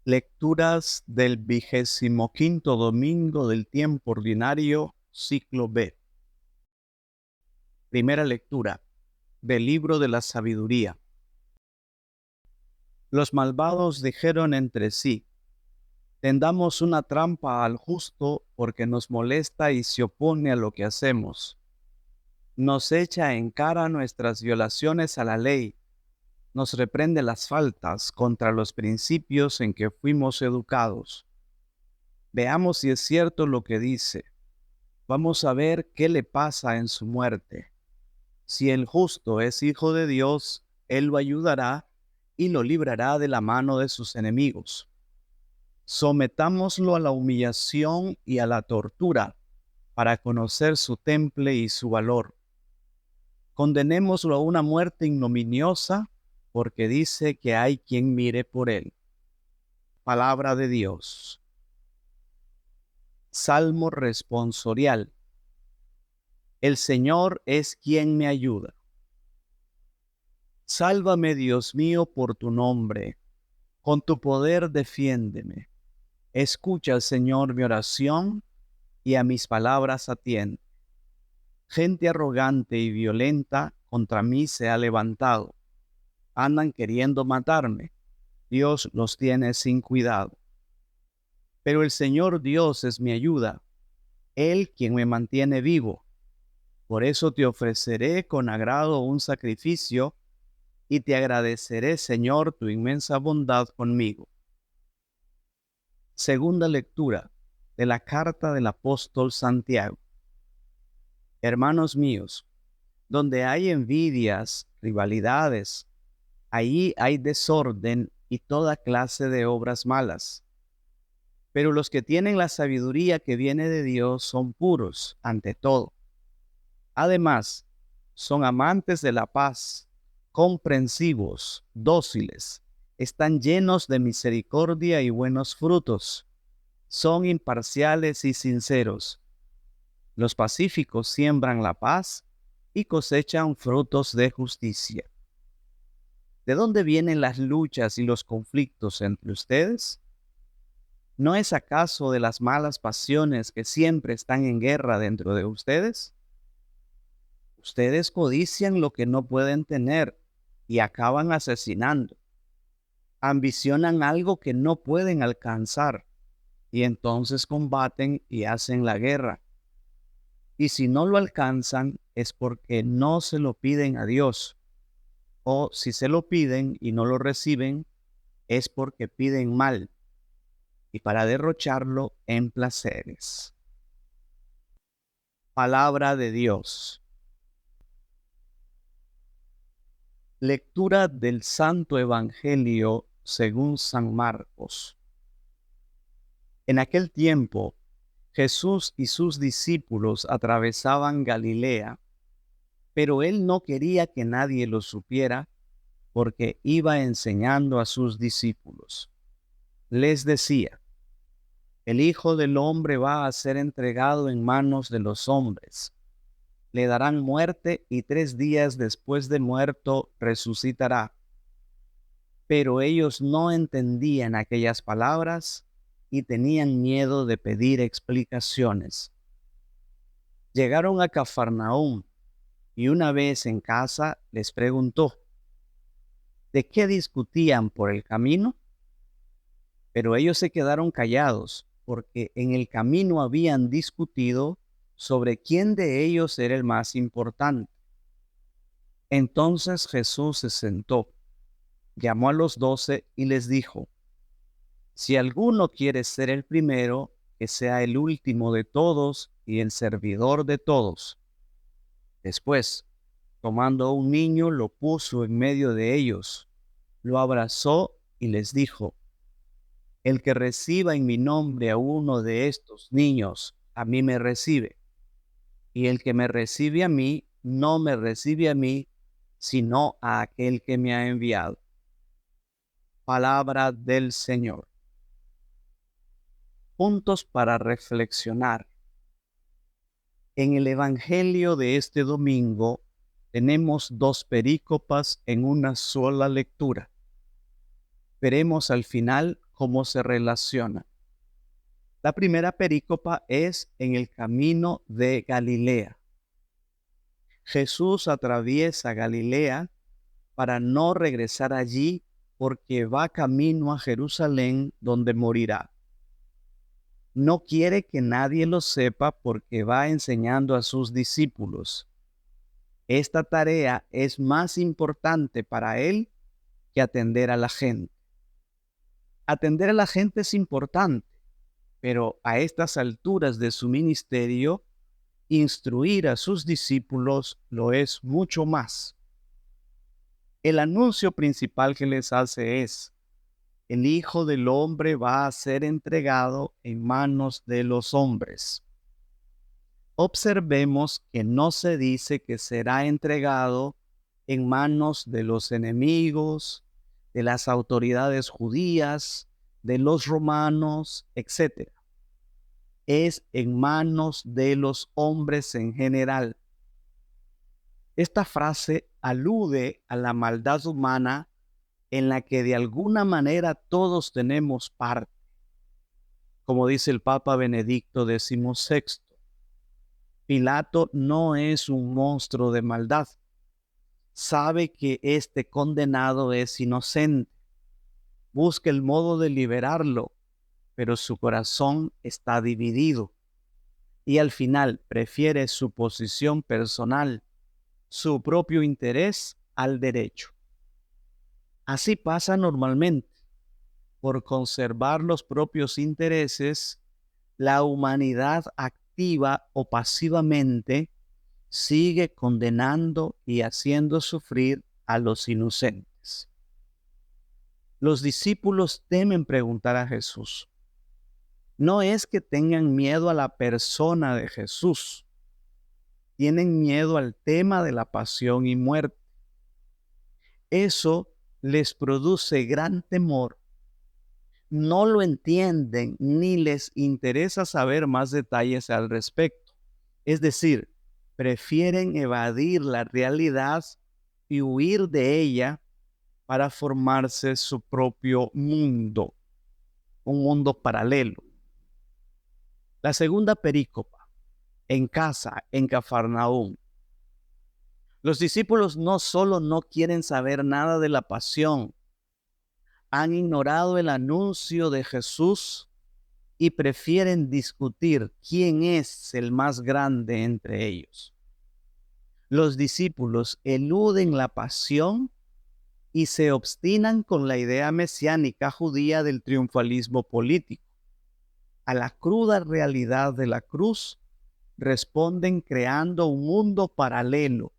Lecturas del 25º domingo del tiempo ordinario, ciclo B. Primera lectura del libro de la sabiduría. Los malvados dijeron entre sí: tendamos una trampa al justo porque nos molesta y se opone a lo que hacemos. Nos echa en cara nuestras violaciones a la ley, nos reprende las faltas contra los principios en que fuimos educados. Veamos si es cierto lo que dice. Vamos a ver qué le pasa en su muerte. Si el justo es hijo de Dios, Él lo ayudará y lo librará de la mano de sus enemigos. Sometámoslo a la humillación y a la tortura para conocer su temple y su valor. Condenémoslo a una muerte ignominiosa porque dice que hay quien mire por él. Palabra de Dios. Salmo responsorial. El Señor es quien me ayuda. Sálvame, Dios mío, por tu nombre. Con tu poder defiéndeme. Escucha, Señor, mi oración y a mis palabras atiende. Gente arrogante y violenta contra mí se ha levantado. Andan queriendo matarme. Dios los tiene sin cuidado. Pero el Señor Dios es mi ayuda, Él quien me mantiene vivo. Por eso te ofreceré con agrado un sacrificio y te agradeceré, Señor, tu inmensa bondad conmigo. Segunda lectura de la carta del apóstol Santiago. Hermanos míos, donde hay envidias, rivalidades, allí hay desorden y toda clase de obras malas. Pero los que tienen la sabiduría que viene de Dios son puros ante todo. Además, son amantes de la paz, comprensivos, dóciles, están llenos de misericordia y buenos frutos, son imparciales y sinceros. Los pacíficos siembran la paz y cosechan frutos de justicia. ¿De dónde vienen las luchas y los conflictos entre ustedes? ¿No es acaso de las malas pasiones que siempre están en guerra dentro de ustedes? Ustedes codician lo que no pueden tener y acaban asesinando. Ambicionan algo que no pueden alcanzar y entonces combaten y hacen la guerra. Y si no lo alcanzan es porque no se lo piden a Dios. O si se lo piden y no lo reciben, es porque piden mal y para derrocharlo en placeres. Palabra de Dios. Lectura del Santo Evangelio según San Marcos. En aquel tiempo, Jesús y sus discípulos atravesaban Galilea, pero él no quería que nadie lo supiera porque iba enseñando a sus discípulos. Les decía: el Hijo del Hombre va a ser entregado en manos de los hombres. Le darán muerte y 3 días después de muerto resucitará. Pero ellos no entendían aquellas palabras y tenían miedo de pedir explicaciones. Llegaron a Cafarnaúm y una vez en casa les preguntó: ¿de qué discutían por el camino? Pero ellos se quedaron callados porque en el camino habían discutido sobre quién de ellos era el más importante. Entonces Jesús se sentó, llamó a los 12 y les dijo: si alguno quiere ser el primero, que sea el último de todos y el servidor de todos. Después, tomando a un niño, lo puso en medio de ellos, lo abrazó y les dijo: el que reciba en mi nombre a uno de estos niños, a mí me recibe. Y el que me recibe a mí, no me recibe a mí, sino a aquel que me ha enviado. Palabra del Señor. Puntos para reflexionar. En el Evangelio de este domingo tenemos 2 perícopas en una sola lectura. Veremos al final cómo se relaciona. La primera perícopa es en el camino de Galilea. Jesús atraviesa Galilea para no regresar allí porque va camino a Jerusalén donde morirá. No quiere que nadie lo sepa porque va enseñando a sus discípulos. Esta tarea es más importante para él que atender a la gente. Atender a la gente es importante, pero a estas alturas de su ministerio, instruir a sus discípulos lo es mucho más. El anuncio principal que les hace es: el Hijo del Hombre va a ser entregado en manos de los hombres. Observemos que no se dice que será entregado en manos de los enemigos, de las autoridades judías, de los romanos, etc. Es en manos de los hombres en general. Esta frase alude a la maldad humana en la que de alguna manera todos tenemos parte. Como dice el Papa Benedicto XVI, Pilato no es un monstruo de maldad. Sabe que este condenado es inocente. Busca el modo de liberarlo, pero su corazón está dividido. Y al final prefiere su posición personal, su propio interés al derecho. Así pasa normalmente. Por conservar los propios intereses, la humanidad activa o pasivamente sigue condenando y haciendo sufrir a los inocentes. Los discípulos temen preguntar a Jesús. No es que tengan miedo a la persona de Jesús, tienen miedo al tema de la pasión y muerte. Eso les produce gran temor. No lo entienden ni les interesa saber más detalles al respecto. Es decir, prefieren evadir la realidad y huir de ella para formarse su propio mundo, un mundo paralelo. La segunda perícopa, en casa, en Cafarnaúm. Los discípulos no solo no quieren saber nada de la pasión, han ignorado el anuncio de Jesús y prefieren discutir quién es el más grande entre ellos. Los discípulos eluden la pasión y se obstinan con la idea mesiánica judía del triunfalismo político. A la cruda realidad de la cruz responden creando un mundo paralelo.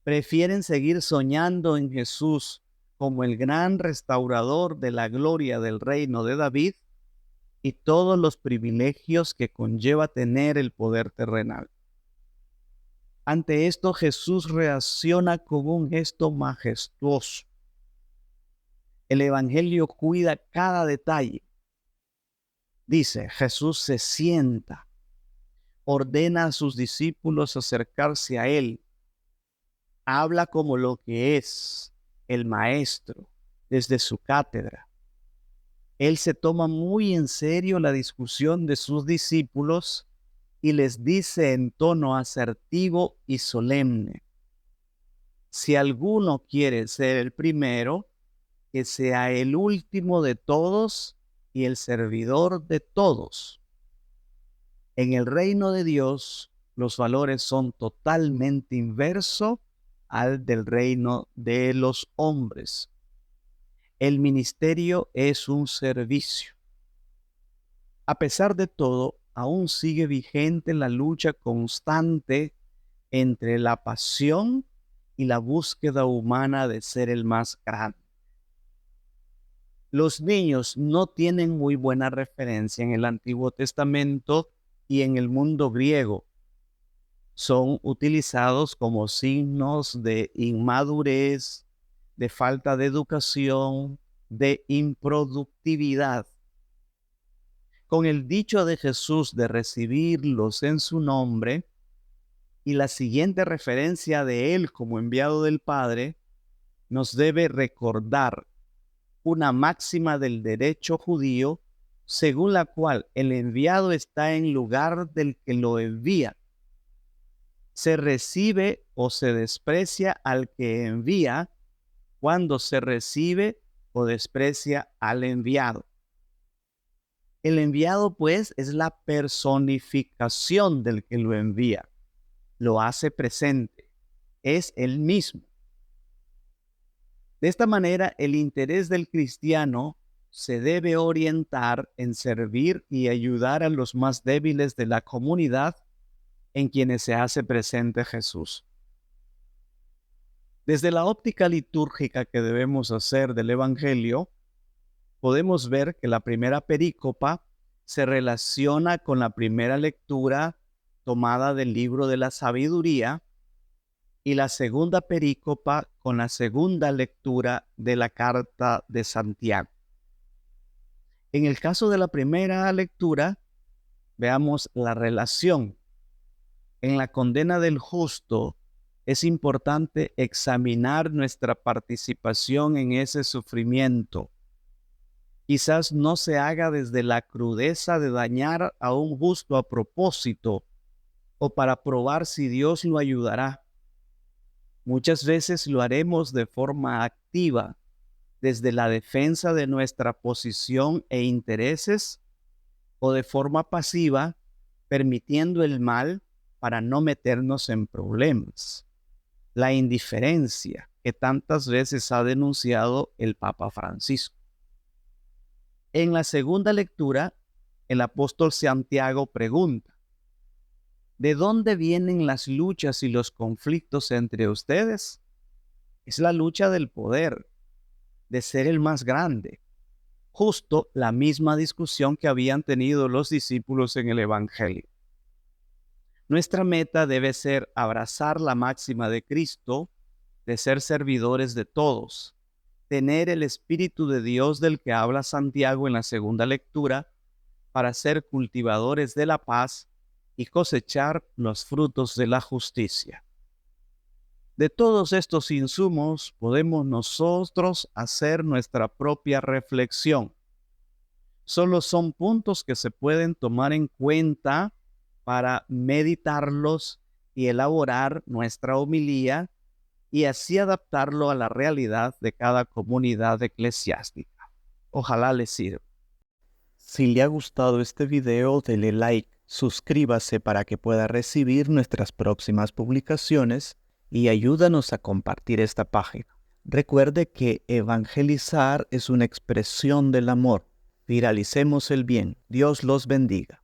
Prefieren seguir soñando en Jesús como el gran restaurador de la gloria del reino de David y todos los privilegios que conlleva tener el poder terrenal. Ante esto, Jesús reacciona con un gesto majestuoso. El Evangelio cuida cada detalle. Dice, Jesús se sienta, ordena a sus discípulos acercarse a él, habla como lo que es el maestro desde su cátedra. Él se toma muy en serio la discusión de sus discípulos y les dice en tono asertivo y solemne: si alguno quiere ser el primero, que sea el último de todos y el servidor de todos. En el reino de Dios, los valores son totalmente inversos al del reino de los hombres. El ministerio es un servicio. A pesar de todo, aún sigue vigente la lucha constante entre la pasión y la búsqueda humana de ser el más grande. Los niños no tienen muy buena referencia en el Antiguo Testamento y en el mundo griego. Son utilizados como signos de inmadurez, de falta de educación, de improductividad. Con el dicho de Jesús de recibirlos en su nombre y la siguiente referencia de él como enviado del Padre, nos debe recordar una máxima del derecho judío, según la cual el enviado está en lugar del que lo envía. Se recibe o se desprecia al que envía cuando se recibe o desprecia al enviado. El enviado, pues, es la personificación del que lo envía. Lo hace presente. Es él mismo. De esta manera, el interés del cristiano se debe orientar en servir y ayudar a los más débiles de la comunidad en quienes se hace presente Jesús. Desde la óptica litúrgica que debemos hacer del Evangelio, podemos ver que la primera perícopa se relaciona con la primera lectura tomada del libro de la sabiduría y la segunda perícopa con la segunda lectura de la carta de Santiago. En el caso de la primera lectura, veamos la relación. En la condena del justo es importante examinar nuestra participación en ese sufrimiento. Quizás no se haga desde la crudeza de dañar a un justo a propósito o para probar si Dios lo ayudará. Muchas veces lo haremos de forma activa, desde la defensa de nuestra posición e intereses, o de forma pasiva, permitiendo el mal para no meternos en problemas. La indiferencia que tantas veces ha denunciado el Papa Francisco. En la segunda lectura, el apóstol Santiago pregunta: ¿de dónde vienen las luchas y los conflictos entre ustedes? Es la lucha del poder, de ser el más grande. Justo la misma discusión que habían tenido los discípulos en el Evangelio. Nuestra meta debe ser abrazar la máxima de Cristo, de ser servidores de todos, tener el Espíritu de Dios del que habla Santiago en la segunda lectura, para ser cultivadores de la paz y cosechar los frutos de la justicia. De todos estos insumos podemos nosotros hacer nuestra propia reflexión. Solo son puntos que se pueden tomar en cuenta para meditarlos y elaborar nuestra homilía y así adaptarlo a la realidad de cada comunidad eclesiástica. Ojalá les sirva. Si le ha gustado este video, dele like, suscríbase para que pueda recibir nuestras próximas publicaciones y ayúdanos a compartir esta página. Recuerde que evangelizar es una expresión del amor. Viralicemos el bien. Dios los bendiga.